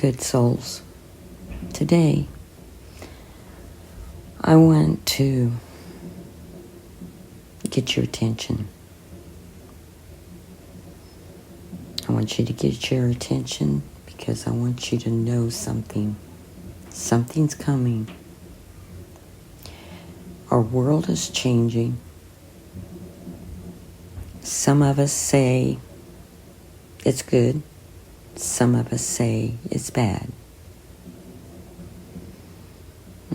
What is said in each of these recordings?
good souls. Today, I want to get your attention. I want you to get your attention because I want you to know something. Something's coming. Our world is changing. Some of us say it's good. Some of us say it's bad.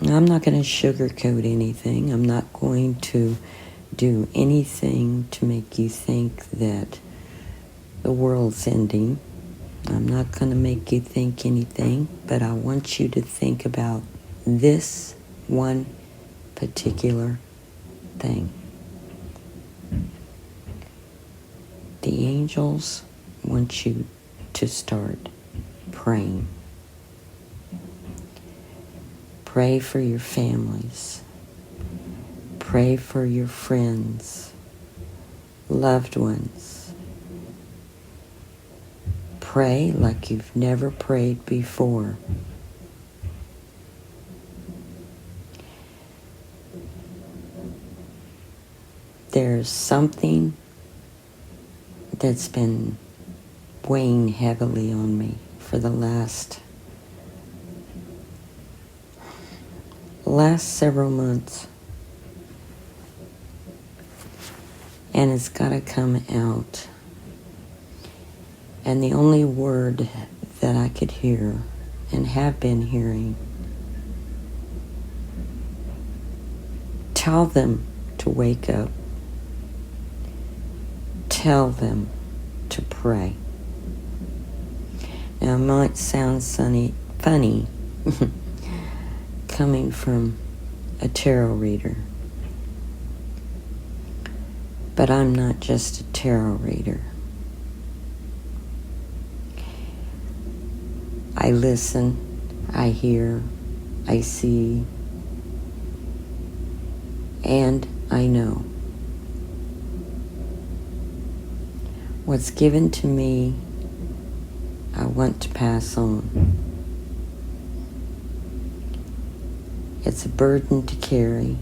I'm not going to sugarcoat anything. I'm not going to do anything to make you think that the world's ending. I'm not going to make you think anything, but I want you to think about this one particular thing. The angels want you to start praying. Pray for your families. Pray for your friends, loved ones. Pray like you've never prayed before. There's something that's been weighing heavily on me for the last several months. And it's got to come out. And the only word that I could hear and have been hearing, tell them to wake up. Tell them to pray. Now, it might sound funny coming from a tarot reader, but I'm not just a tarot reader. I listen, I hear, I see, and I know. What's given to me, I want to pass on. It's a burden to carry,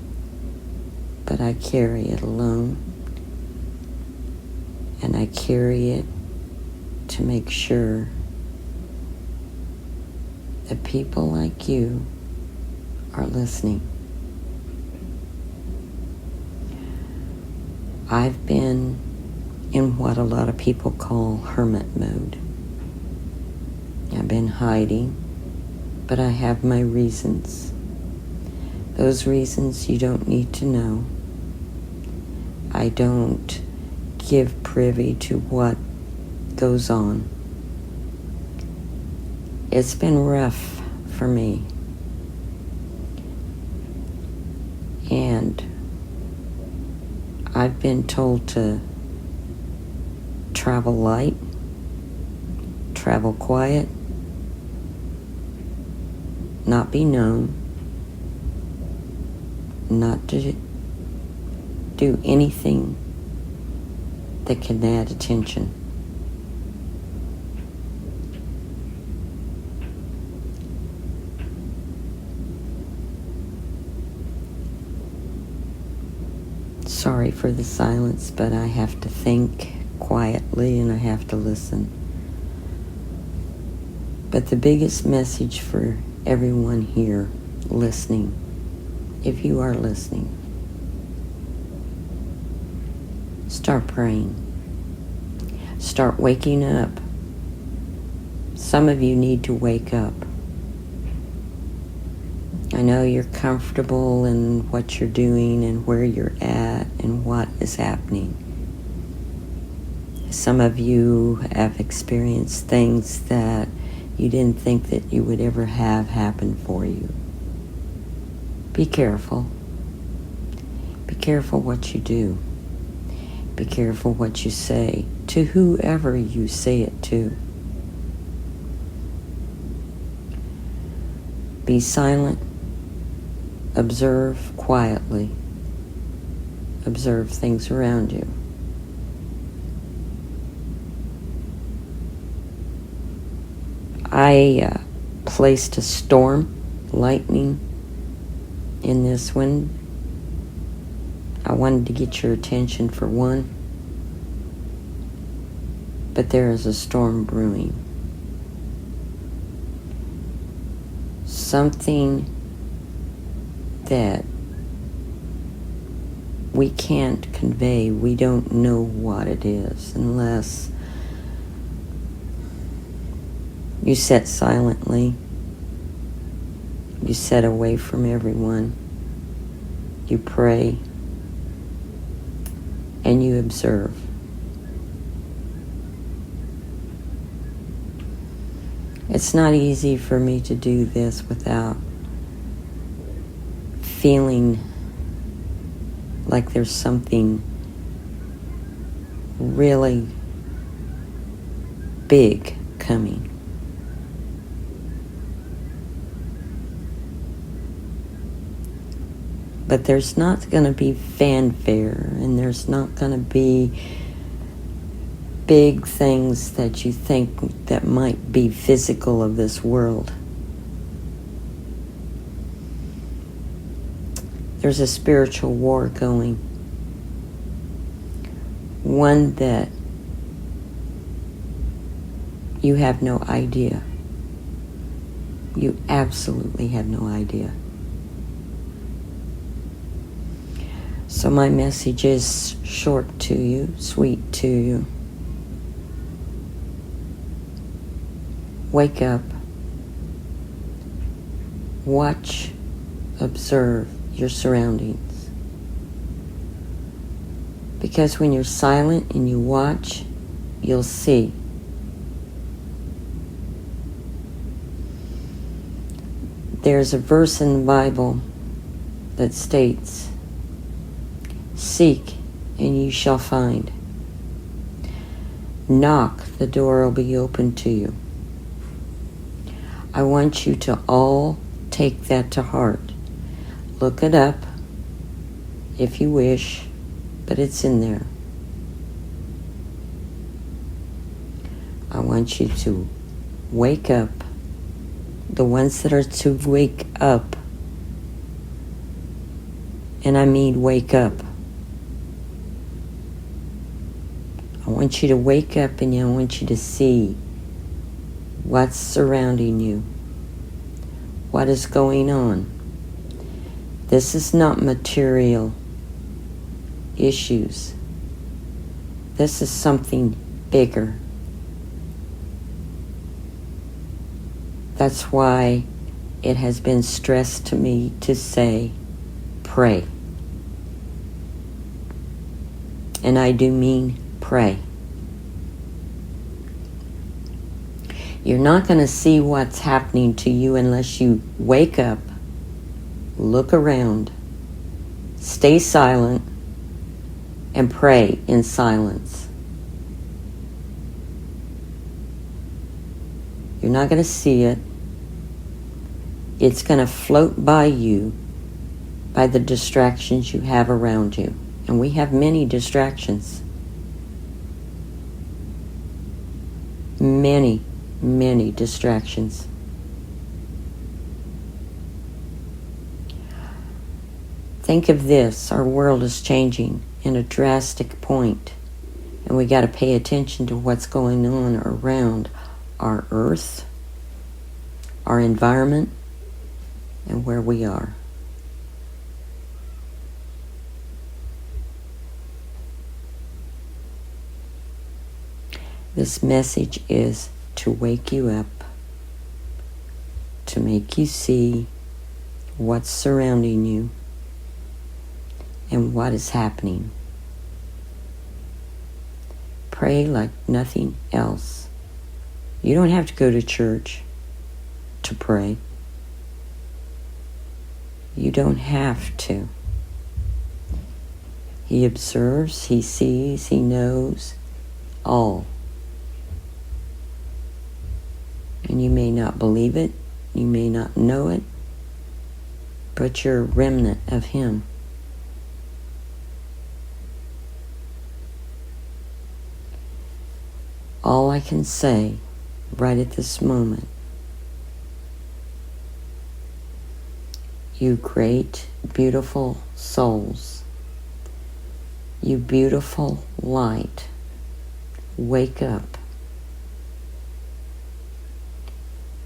but I carry it alone. And I carry it to make sure that people like you are listening. I've been in what a lot of people call hermit mode. I've been hiding, but I have my reasons. Those reasons you don't need to know. I don't give privy to what goes on. It's been rough for me. And I've been told to travel light, travel quiet, not be known, not to do anything that can add attention. Sorry for the silence, but I have to think quietly and I have to listen. But the biggest message for everyone here listening, if you are listening, start praying. Start waking up. Some of you need to wake up. I know you're comfortable in what you're doing and where you're at and what is happening. Some of you have experienced things that you didn't think that you would ever have happen for you. Be careful. Be careful what you do. Be careful what you say to whoever you say it to. Be silent. Observe quietly. Observe things around you. I placed a storm, lightning in this one. I wanted to get your attention for one, but there is a storm brewing. Something that we can't convey. We don't know what it is unless you sit silently, you sit away from everyone, you pray, and you observe. It's not easy for me to do this without feeling like there's something really big coming. But there's not going to be fanfare, and there's not going to be big things that you think that might be physical of this world. There's a spiritual war going. One that you have no idea. You absolutely have no idea. So my message is short to you, sweet to you. Wake up. Watch, observe your surroundings. Because when you're silent and you watch, you'll see. There's a verse in the Bible that states, "Seek and you shall find. Knock, the door will be open to you." I want you to all take that to heart. Look it up if you wish, but it's in there. I want you to wake up. The ones that are to wake up, and I mean wake up. I want you to wake up, and I want you to see what's surrounding you, what is going on. This is not material issues. This is something bigger. That's why it has been stressed to me to say, pray. And I do mean pray. You're not going to see what's happening to you unless you wake up, look around, stay silent, and pray in silence. You're not going to see it. It's going to float by you by the distractions you have around you. And we have many distractions. Many distractions. Think of this. Our world is changing in a drastic point, and we got to pay attention to what's going on around our earth, our environment, and where we are. This message is to wake you up, to make you see what's surrounding you and what is happening. Pray like nothing else. You don't have to go to church to pray. You don't have to. He observes, he sees, he knows all. And you may not believe it, you may not know it, but you're a remnant of him. All I can say right at this moment You great, beautiful souls. You beautiful light. Wake up.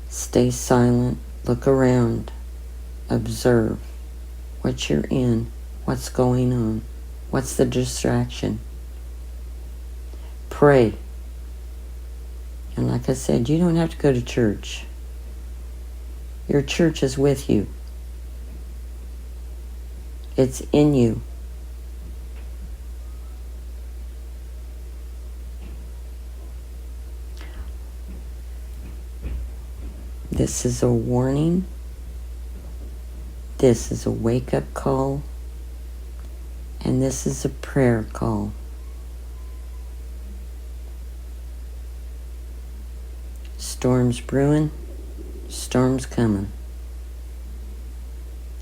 Stay silent. Look around. Observe what you're in, what's going on, what's the distraction. Pray. And like I said, you don't have to go to church. Your church is with you. It's in you. This is a warning. This is a wake-up call. And this is a prayer call. Storm's brewing. Storm's coming.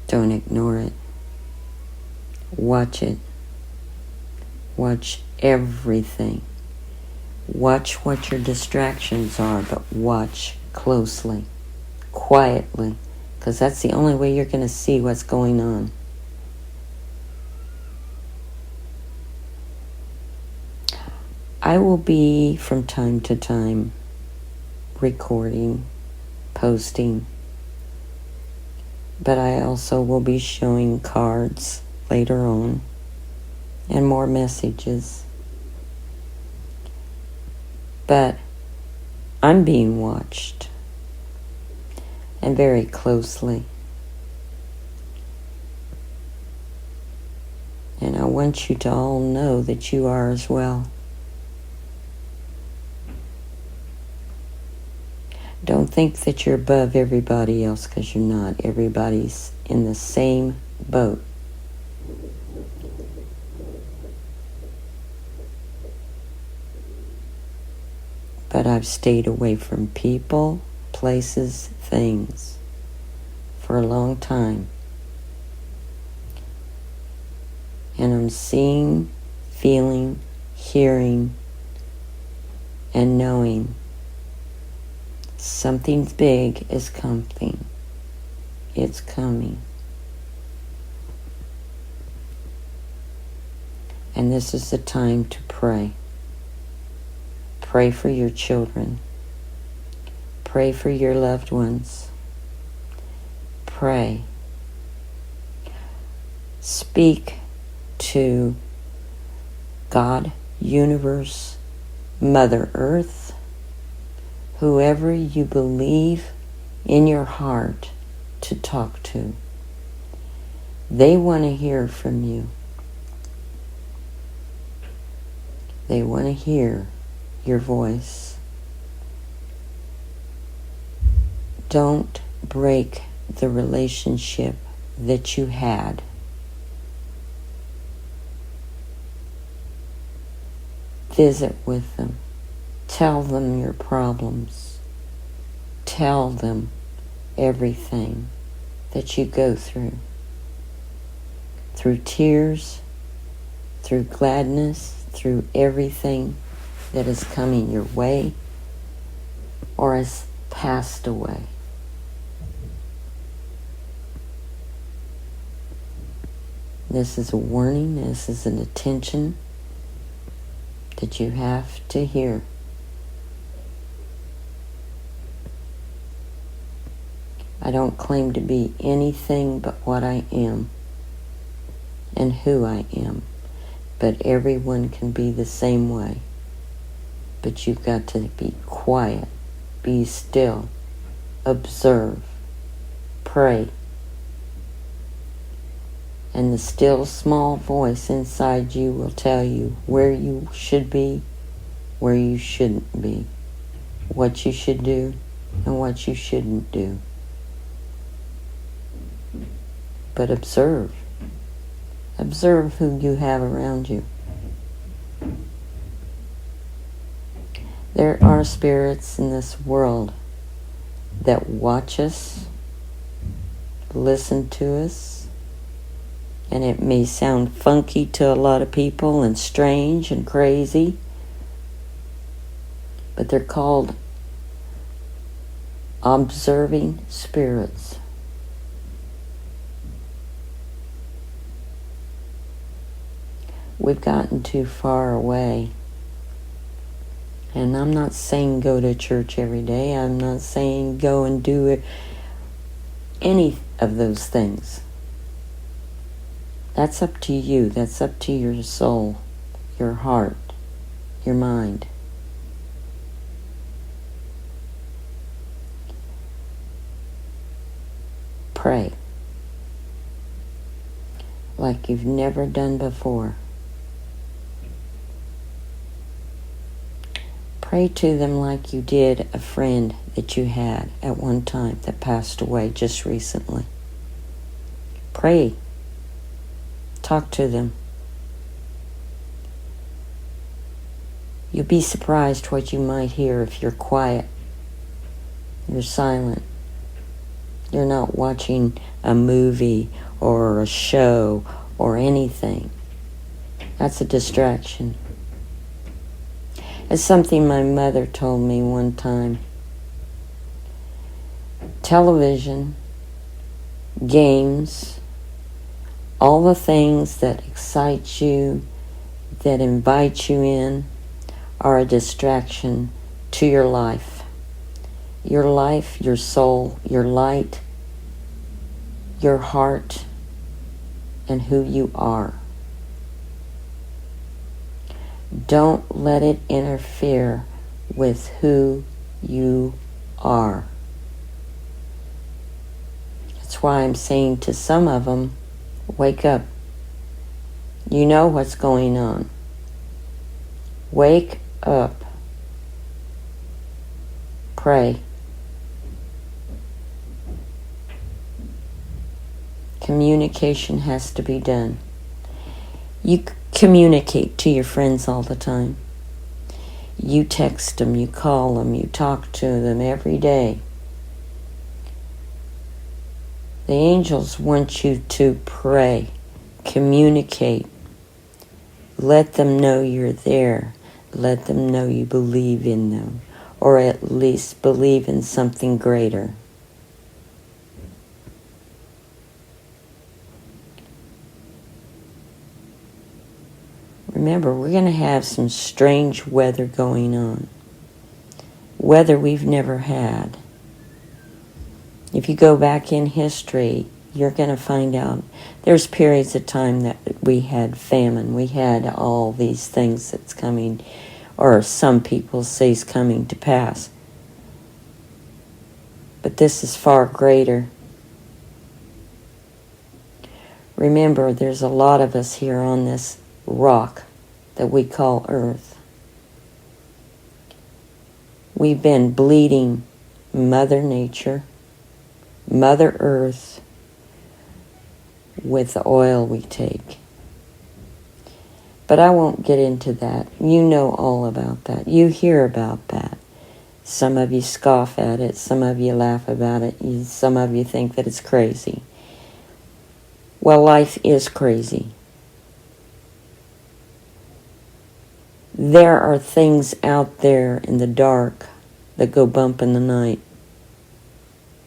Don't ignore it. Watch it. Watch everything. Watch what your distractions are, but watch closely, quietly, because that's the only way you're going to see what's going on. I will be, from time to time, recording, posting, but I also will be showing cards later on and more messages. But I'm being watched, and very closely. And I want you to all know that you are as well. Don't think that you're above everybody else, because you're not. Everybody's in the same boat. But I've stayed away from people, places, things for a long time. And I'm seeing, feeling, hearing, and knowing something big is coming. It's coming. And this is the time to pray. Pray for your children. Pray for your loved ones. Pray. Speak to God, universe, Mother Earth, whoever you believe in your heart to talk to. They want to hear from you. They want to hear your voice. Don't break the relationship that you had. Visit with them. Tell them your problems. Tell them everything that you go through. Through tears, through gladness, through everything that is coming your way or has passed away. This is a warning. This is an attention that you have to hear. I don't claim to be anything but what I am and who I am, but everyone can be the same way. But you've got to be quiet, be still, observe, pray. And the still small voice inside you will tell you where you should be, where you shouldn't be, what you should do, and what you shouldn't do. But observe. Observe who you have around you. There are spirits in this world that watch us, listen to us, and it may sound funky to a lot of people and strange and crazy, but they're called observing spirits. We've gotten too far away. And I'm not saying go to church every day. I'm not saying go and do it, any of those things. That's up to you. That's up to your soul, your heart, your mind. Pray like you've never done before. Pray to them like you did a friend that you had at one time that passed away just recently. Pray. Talk to them. You'll be surprised what you might hear if you're quiet. You're silent. You're not watching a movie or a show or anything. That's a distraction. It's something my mother told me one time. Television, games, all the things that excite you, that invite you in, are a distraction to your life. Your life, your soul, your light, your heart, and who you are. Don't let it interfere with who you are. That's why I'm saying to some of them, wake up. You know what's going on. Wake up. Pray. Communication has to be done. You communicate to your friends all the time. You text them, you call them, you talk to them every day. The angels want you to pray, communicate. Let them know you're there. Let them know you believe in them, or at least believe in something greater. Remember, we're going to have some strange weather going on. Weather we've never had. If you go back in history, you're going to find out there's periods of time that we had famine. We had all these things that's coming, or some people say is coming to pass. But this is far greater. Remember, there's a lot of us here on this rock that we call Earth. We've been bleeding Mother Nature, Mother Earth, with the oil we take. But I won't get into that. You know all about that. You hear about that. Some of you scoff at it. Some of you laugh about it. Some of you think that it's crazy. Well, life is crazy. There are things out there in the dark that go bump in the night.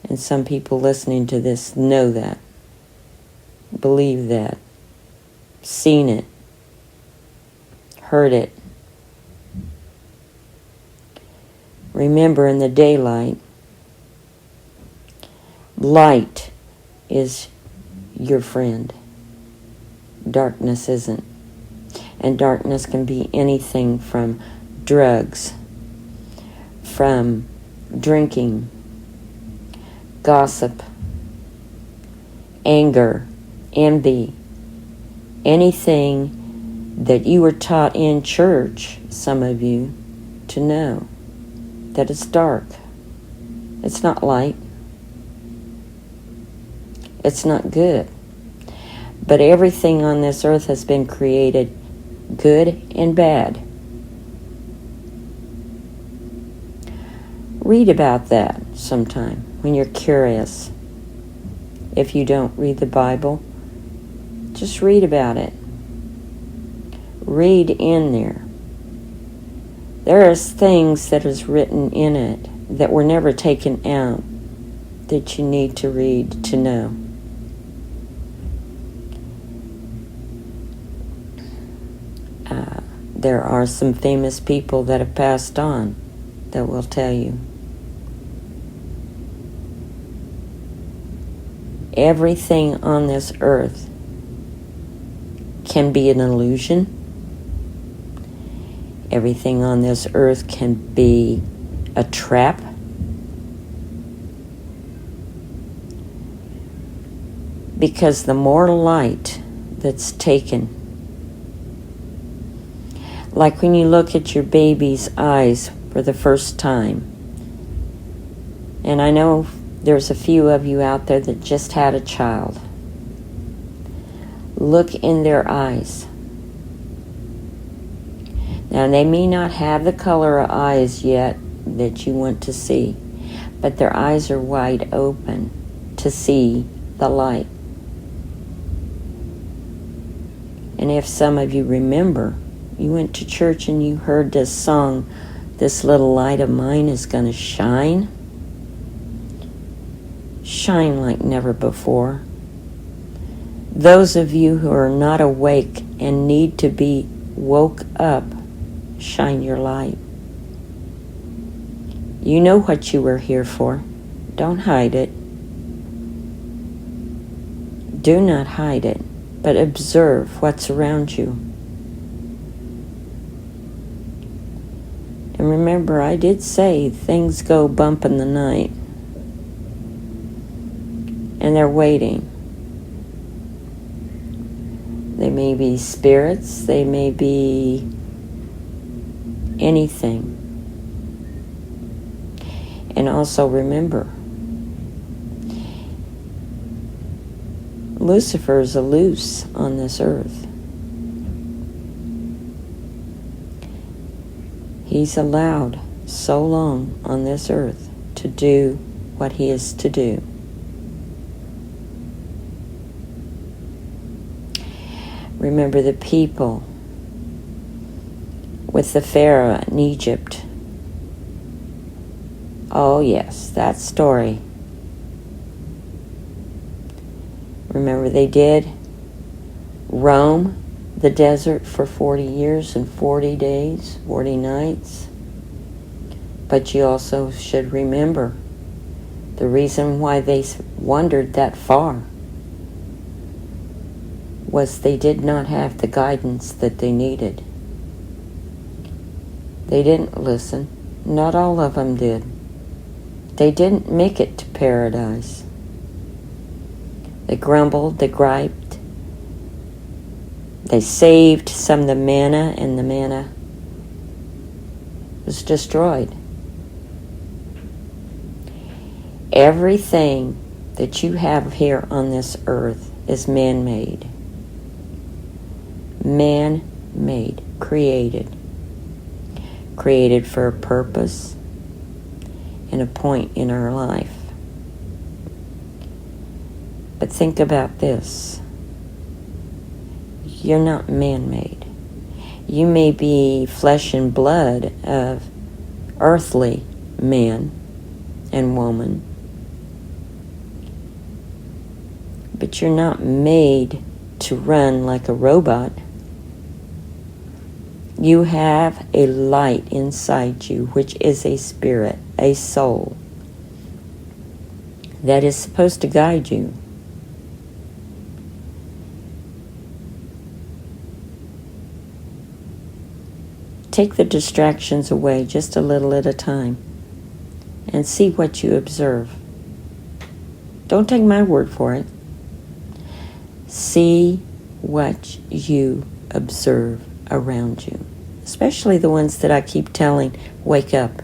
And some people listening to this know that, believe that, seen it, heard it. Remember, in the daylight, light is your friend. Darkness isn't. And darkness can be anything from drugs, from drinking, gossip, anger, envy, anything that you were taught in church, some of you, to know that it's dark. It's not light. It's not good. But everything on this earth has been created good and bad. Read about that sometime when you're curious. If you don't read the Bible, just read about it. Read in there. There is things that is written in it that were never taken out that you need to read to know. There are some famous people that have passed on that will tell you. Everything on this earth can be an illusion. Everything on this earth can be a trap. Because the more light that's taken, like when you look at your baby's eyes for the first time, and I know there's a few of you out there that just had a child. Look in their eyes. Now, they may not have the color of eyes yet that you want to see, but their eyes are wide open to see the light. And if some of you remember, you went to church and you heard this song, "This Little Light of Mine is Gonna Shine." Shine like never before. Those of you who are not awake and need to be woke up, shine your light. You know what you were here for. Don't hide it. Do not hide it, but observe what's around you. And remember, I did say things go bump in the night. And they're waiting. They may be spirits, they may be anything. And also remember, Lucifer is a loose on this earth. He's allowed so long on this earth to do what he is to do. Remember the people with the Pharaoh in Egypt. Oh yes, that story. Remember they did roam the desert for 40 years and 40 days, 40 nights. But you also should remember the reason why they wandered that far was they did not have the guidance that they needed. They didn't listen. Not all of them did. They didn't make it to paradise. They grumbled, they griped. They saved some of the manna, and the manna was destroyed. Everything that you have here on this earth is man-made. Man-made, created. Created for a purpose and a point in our life. But think about this. You're not man-made. You may be flesh and blood of earthly man and woman, but you're not made to run like a robot. You have a light inside you, which is a spirit, a soul, that is supposed to guide you. Take the distractions away just a little at a time and see what you observe. Don't take my word for it. See what you observe around you, especially the ones that I keep telling, wake up.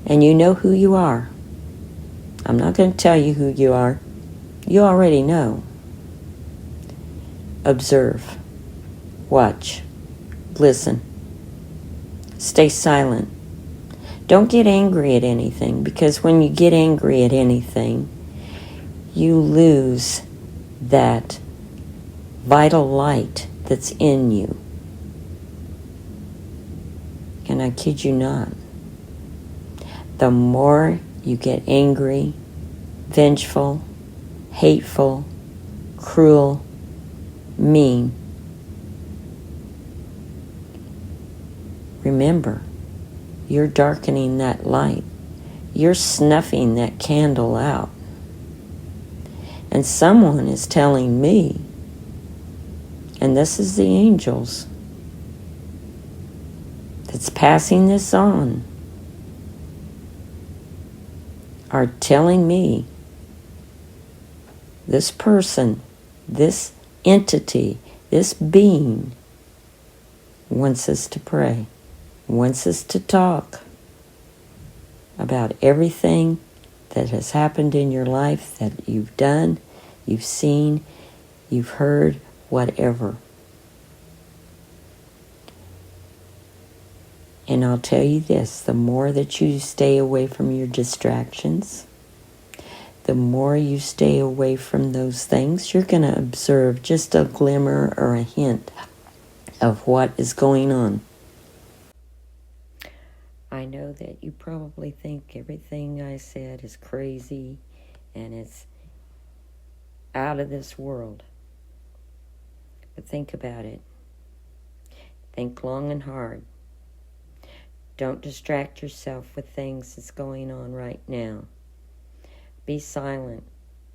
And you know who you are. I'm not going to tell you who you are. You already know. Observe. Watch. Listen. Stay silent. Don't get angry at anything, because when you get angry at anything, you lose that vital light that's in you. And I kid you not. The more you get angry, vengeful, hateful, cruel, mean, Remember, you're darkening that light. You're snuffing that candle out. And someone is telling me, and this is the angels that's passing this on, are telling me this person, this entity, this being wants us to pray, wants us to talk about everything that has happened in your life, that you've done, you've seen, you've heard, whatever. And I'll tell you this, the more that you stay away from your distractions, the more you stay away from those things, you're going to observe just a glimmer or a hint of what is going on. I know that you probably think everything I said is crazy and it's out of this world. But think about it. Think long and hard. Don't distract yourself with things that's going on right now. Be silent,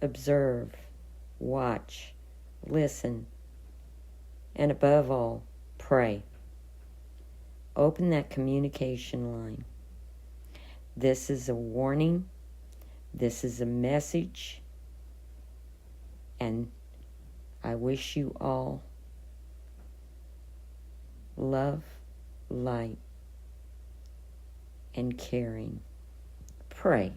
observe, watch, listen, and above all, pray. Open that communication line. This is a warning. This is a message. And I wish you all love, light, and caring. Pray.